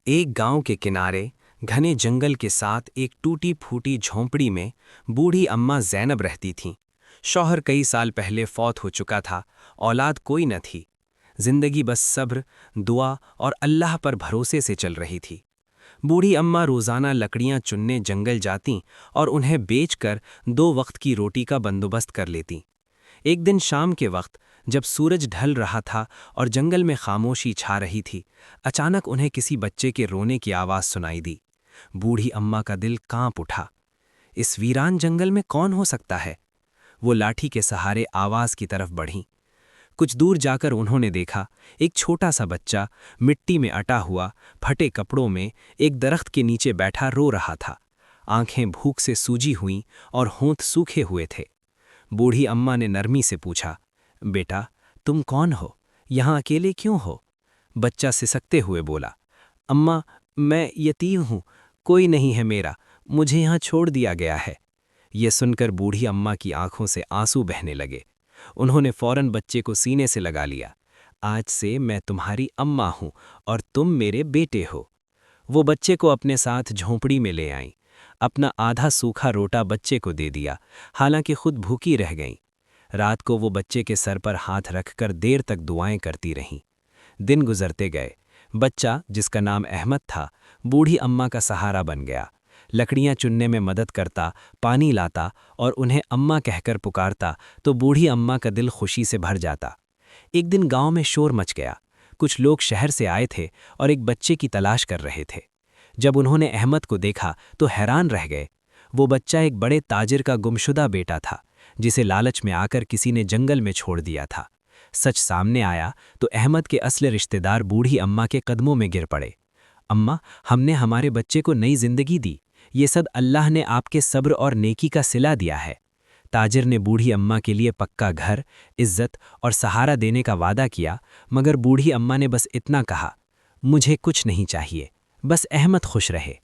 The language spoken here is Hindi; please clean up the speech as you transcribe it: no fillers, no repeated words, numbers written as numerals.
एक गांव के किनारे घने जंगल के साथ एक टूटी फूटी झोंपड़ी में बूढ़ी अम्मा ज़ैनब रहती थीं। शौहर कई साल पहले फौत हो चुका था। औलाद कोई न थी। जिंदगी बस सब्र, दुआ और अल्लाह पर भरोसे से चल रही थी। बूढ़ी अम्मा रोज़ाना लकड़ियां चुनने जंगल जातीं और उन्हें बेचकर 2 वक्त की रोटी का बंदोबस्त कर लेतीं। एक दिन शाम के वक्त जब सूरज ढल रहा था और जंगल में खामोशी छा रही थी, अचानक उन्हें किसी बच्चे के रोने की आवाज़ सुनाई दी। बूढ़ी अम्मा का दिल कांप उठा। इस वीरान जंगल में कौन हो सकता है? वो लाठी के सहारे आवाज़ की तरफ बढ़ीं। कुछ दूर जाकर उन्होंने देखा, एक छोटा सा बच्चा मिट्टी में अटा हुआ, फटे कपड़ों में एक दरख्त के नीचे बैठा रो रहा था। आंखें भूख से सूजी हुईं और होंठ सूखे हुए थे। बूढ़ी अम्मा ने नरमी से पूछा, बेटा, तुम कौन हो? यहाँ अकेले क्यों हो? बच्चा सिसकते हुए बोला, अम्मा, मैं यतीम हूँ, कोई नहीं है मेरा, मुझे यहाँ छोड़ दिया गया है। ये सुनकर बूढ़ी अम्मा की आंखों से आंसू बहने लगे। उन्होंने फौरन बच्चे को सीने से लगा लिया। आज से मैं तुम्हारी अम्मा हूँ और तुम मेरे बेटे हो। वो बच्चे को अपने साथ झोंपड़ी में ले आईं। अपना आधा सूखा रोटा बच्चे को दे दिया, हालांकि खुद भूखी रह गईं। रात को वो बच्चे के सर पर हाथ रखकर देर तक दुआएं करती रहीं। दिन गुजरते गए। बच्चा, जिसका नाम अहमद था, बूढ़ी अम्मा का सहारा बन गया। लकड़ियां चुनने में मदद करता, पानी लाता और उन्हें अम्मा कहकर पुकारता तो बूढ़ी अम्मा का दिल खुशी से भर जाता। एक दिन गांव में शोर मच गया। कुछ लोग शहर से आए थे और एक बच्चे की तलाश कर रहे थे। जब उन्होंने अहमद को देखा तो हैरान रह गए। वो बच्चा एक बड़े ताजिर का गुमशुदा बेटा था, जिसे लालच में आकर किसी ने जंगल में छोड़ दिया था। सच सामने आया तो अहमद के असली रिश्तेदार बूढ़ी अम्मा के कदमों में गिर पड़े। अम्मा, हमने हमारे बच्चे को नई जिंदगी दी। ये सब अल्लाह ने आपके सब्र और नेकी का सिला दिया है। ताजिर ने बूढ़ी अम्मा के लिए पक्का घर, इज्जत और सहारा देने का वादा किया, मगर बूढ़ी अम्मा ने बस इतना कहा, मुझे कुछ नहीं चाहिए, बस अहमद खुश रहे।